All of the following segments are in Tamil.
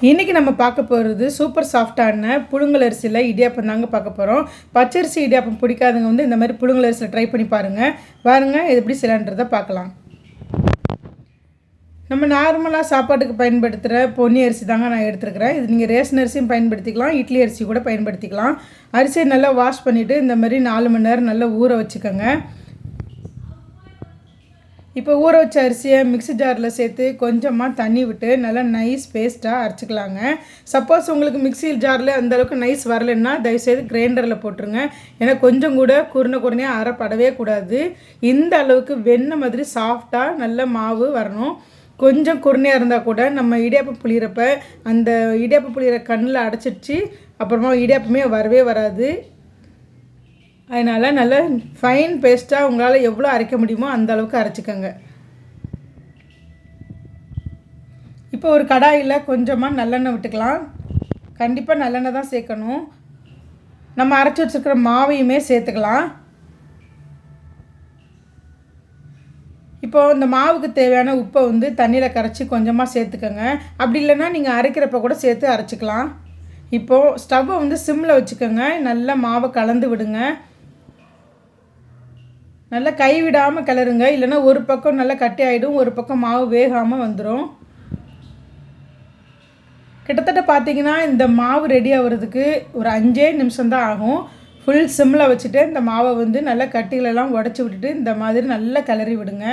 இன்றைக்கி நம்ம பார்க்க போகிறது சூப்பர் சாஃப்டான புழுங்கல் அரிசியில் இடியாப்பம் தாங்க பார்க்க போகிறோம். பச்சரிசி இடியாப்பம் பிடிக்காதவங்க வந்து இந்த மாதிரி புழுங்கல் அரிசியில் ட்ரை பண்ணி பாருங்கள் இது எப்படி செய்யலான்றதை பார்க்கலாம். நம்ம நார்மலாக சாப்பாட்டுக்கு பயன்படுத்துகிற பொன்னி அரிசி தாங்க நான் எடுத்துருக்கிறேன். இது நீங்கள் ரேஷன் அரிசியும் பயன்படுத்திக்கலாம், இட்லி அரிசி கூட பயன்படுத்திக்கலாம். அரிசியை நல்லா வாஷ் பண்ணிவிட்டு இந்த மாதிரி 4 மணி நேரம் நல்லா ஊற வச்சுக்கோங்க. இப்போ ஊற வச்ச அரிசியை மிக்ஸி ஜாரில் சேர்த்து கொஞ்சமாக தண்ணி விட்டு நல்லா நைஸ் பேஸ்ட்டாக அரைச்சிக்கலாங்க. சப்போஸ் உங்களுக்கு மிக்ஸி ஜாரில் அந்தளவுக்கு நைஸ் வரலைன்னா தயவுசெய்து கிரைண்டரில் போட்டுருங்க. ஏன்னா கொஞ்சம் கூட குருணையாக அரைப்படவே கூடாது. இந்த அளவுக்கு வெண்ணெய் மாதிரி சாஃப்டாக நல்ல மாவு வரணும். கொஞ்சம் குருணையாக இருந்தால் கூட நம்ம இடியாப்பம் புளிகிறப்ப அந்த இடியாப்பம் புளிகிற கண்ணில் அடைச்சிடுச்சு, அப்புறமா இடியாப்பமே வரவே வராது. அதனால் நல்லா ஃபைன் பேஸ்ட்டாக உங்களால் எவ்வளோ அரைக்க முடியுமோ அந்த அளவுக்கு அரைச்சிக்கோங்க. இப்போ ஒரு கடாயில் கொஞ்சமாக நல்லெண்ணெய் விட்டுக்கலாம். கண்டிப்பாக நல்லெண்ணெய் தான் சேர்க்கணும். நம்ம அரைச்சி வச்சுருக்கிற மாவையுமே சேர்த்துக்கலாம். இப்போது இந்த மாவுக்கு தேவையான உப்பை வந்து தண்ணியில் கரைச்சி கொஞ்சமாக சேர்த்துக்கோங்க. அப்படி இல்லைன்னா நீங்கள் அரைக்கிறப்ப கூட சேர்த்து அரைச்சிக்கலாம். இப்போது ஸ்டவ்வை வந்து சிம்மில் வச்சுக்கோங்க. நல்லா மாவை கலந்து விடுங்க. நல்லா கைவிடாமல் கிளறுங்க, இல்லைன்னா ஒரு பக்கம் நல்லா கட்டி ஆகிடும், ஒரு பக்கம் மாவு வேகாமல் வந்துடும். கிட்டத்தட்ட பார்த்திங்கன்னா இந்த மாவு ரெடி ஆகிறதுக்கு ஒரு 5 நிமிஷம் தான் ஆகும். ஃபுல் சிம்மில் வச்சுட்டு இந்த மாவை வந்து நல்லா கட்டிகளெல்லாம் உடச்சி விட்டுட்டு இந்த மாதிரி நல்லா கிளறி விடுங்க.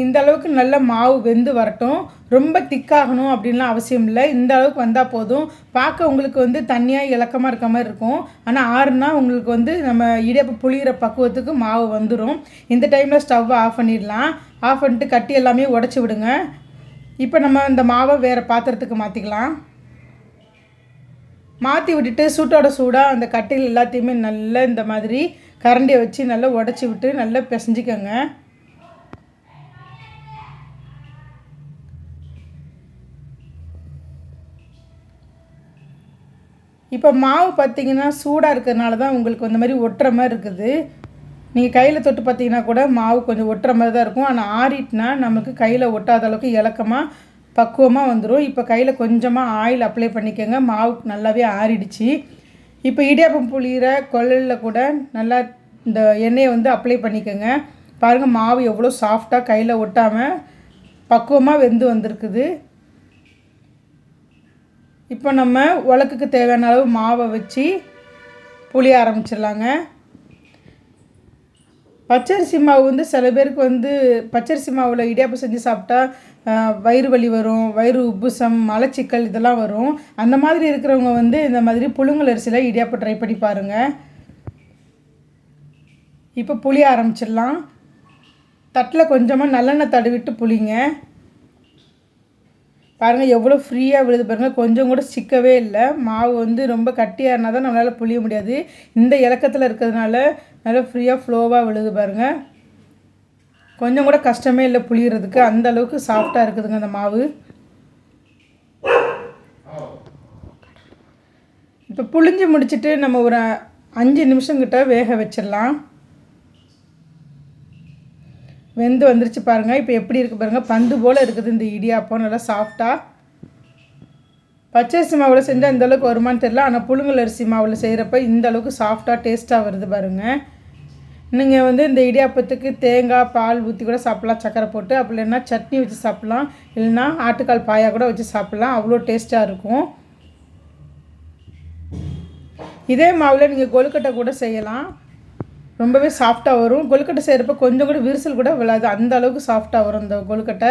இந்த அளவுக்கு நல்ல மாவு வெந்து வரட்டும். ரொம்ப திக்காகணும் அப்படின்லாம் அவசியம் இல்லை. இந்த அளவுக்கு வந்தால் போதும். பார்க்க உங்களுக்கு வந்து தண்ணியாக இலக்கமாக இருக்க மாதிரி இருக்கும். ஆனால் ஆறுனா உங்களுக்கு வந்து நம்ம இடியாப்பம் புளிகிற பக்குவத்துக்கு மாவு வந்துடும். இந்த டைமில் ஸ்டவ்வை ஆஃப் பண்ணிடலாம். ஆஃப் பண்ணிட்டு கட்டி எல்லாமே உடச்சி விடுங்க. இப்போ நம்ம இந்த மாவை வேறு பாத்திரத்துக்கு மாற்றிக்கலாம். மாற்றி விட்டுட்டு சூட்டோட சூடாக அந்த கட்டில் எல்லாத்தையுமே நல்லா இந்த மாதிரி கரண்டியை வச்சு நல்லா உடச்சி விட்டு நல்லா பிசைஞ்சிக்கோங்க. இப்போ மாவு பார்த்திங்கன்னா சூடாக இருக்கிறதுனால தான் உங்களுக்கு இந்த மாதிரி ஒட்டுற மாதிரி இருக்குது. நீங்கள் கையில் தொட்டு பார்த்திங்கன்னா கூட மாவு கொஞ்சம் ஒட்டுற மாதிரி தான் இருக்கும். ஆனால் ஆறிட்டுனா நமக்கு கையில் ஒட்டாத அளவுக்கு இலக்கமாக பக்குவமாக வந்துடும். இப்போ கையில் கொஞ்சமாக ஆயில் அப்ளை பண்ணிக்கோங்க. மாவு நல்லாவே ஆறிடுச்சு. இப்போ இடியாப்பம் புளிகிற கொள்ளலில் கூட நல்லா இந்த எண்ணெயை வந்து அப்ளை பண்ணிக்கோங்க. பாருங்கள் மாவு எவ்வளோ சாஃப்டாக கையில் ஒட்டாமல் பக்குவமாக வெந்து வந்திருக்குது. இப்போ நம்ம உலக்குக்கு தேவையான அளவு மாவை வச்சு புளிய ஆரம்பிச்சிடலாங்க. பச்சரிசி மாவு வந்து சில பேருக்கு வந்து பச்சரிசி மாவில் இடியாப்பம் செஞ்சு சாப்பிட்டா வயிறு வலி வரும், வயிறு உப்புசம், மலச்சிக்கல் இதெல்லாம் வரும். அந்த மாதிரி இருக்கிறவங்க வந்து இந்த மாதிரி புழுங்கல் அரிசியில் இடியாப்பம் ட்ரை பண்ணி பாருங்கள். இப்போ புளிய ஆரம்பிச்சிடலாம். தட்டில் கொஞ்சமாக நல்லெண்ணெய் தடவிட்டு புளிங்க. பாருங்கள் எவ்வளோ ஃப்ரீயாக விழுது பாருங்கள். கொஞ்சம் கூட சிக்கவே இல்லை. மாவு வந்து ரொம்ப கட்டியாக இருந்தால் தான் நம்மளால் புளிய முடியாது. இந்த இலக்கத்தில் இருக்கிறதுனால நல்லா ஃப்ரீயாக ஃப்ளோவாக விழுது பாருங்கள். கொஞ்சம் கூட கஷ்டமே இல்லை புளியறதுக்கு. அந்த அளவுக்கு சாஃப்டாக இருக்குதுங்க அந்த மாவு. இப்போ புளிஞ்சு முடிச்சுட்டு நம்ம ஒரு 5 நிமிஷம் கிட்ட வேக வச்சிடலாம். வெந்து வந்துருச்சு பாருங்கள். இப்போ எப்படி இருக்குது பாருங்கள், பந்து போல் இருக்குது இந்த இடியாப்பம். நல்லா சாஃப்டாக பச்சரிசி மாவில் செஞ்சால் இந்தளவுக்கு வருமானு தெரியல. ஆனால் புழுங்கல் அரிசி மாவில் செய்கிறப்ப இந்த அளவுக்கு சாஃப்டாக டேஸ்ட்டாக வருது பாருங்கள். நீங்கள் வந்து இந்த இடியாப்பத்துக்கு தேங்காய் பால் ஊற்றி கூட சாப்பிட்லாம், சக்கரை போட்டு. அப்படி இல்லைன்னா சட்னி வச்சு சாப்பிட்லாம், இல்லைன்னா ஆட்டுக்கால் பாயா கூட வச்சு சாப்பிட்லாம். அவ்வளோ டேஸ்ட்டாக இருக்கும். இதே மாவில் நீங்கள் கொழுக்கட்டை கூட செய்யலாம். ரொம்பவே சாஃப்டாக வரும். கொழுக்கட்டை செய்கிறப்ப கொஞ்சம் கூட விரிசல் கூட விழாது. அந்த அளவுக்கு சாஃப்டாக வரும் இந்த கொழுக்கட்டை.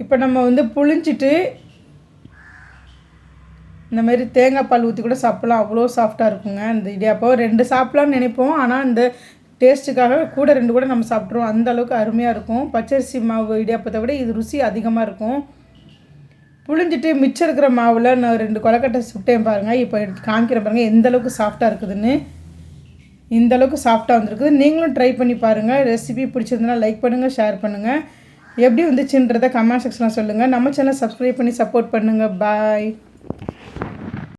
இப்போ நம்ம வந்து புளிஞ்சிட்டு இந்த மாதிரி தேங்காய் பால் ஊற்றி கூட சாப்பிட்லாம். அவ்வளோ சாஃப்டாக இருக்குங்க இந்த இடியாப்பம். 2 சாப்பிட்லான்னு நினைப்போம், ஆனால் இந்த டேஸ்ட்டுக்காக கூட 2 கூட நம்ம சாப்பிட்ருவோம். அந்த அளவுக்கு அருமையாக இருக்கும். பச்சரிசி மாவு இடியாப்பத்தை விட இது ருசி அதிகமாக இருக்கும். புளிஞ்சிட்டு மிச்சம் இருக்கிற மாவில் நான் 2 கொழுக்கட்டை சுட்டேன் பாருங்கள். இப்போ காமிக்கிற பாருங்கள் எந்த அளவுக்கு சாஃப்டாக இருக்குதுன்னு. இந்த அளவுக்கு சாஃப்டாக வந்துருக்குது. நீங்களும் ட்ரை பண்ணி பாருங்கள். ரெசிபி பிடிச்சிருந்தனா லைக் பண்ணுங்கள், ஷேர் பண்ணுங்கள். எப்படி வந்துச்சுன்றதை கமெண்ட் செக்ஷனில் சொல்லுங்கள். நம்ம சேனலை சப்ஸ்கிரைப் பண்ணி சப்போர்ட் பண்ணுங்கள். பாய்.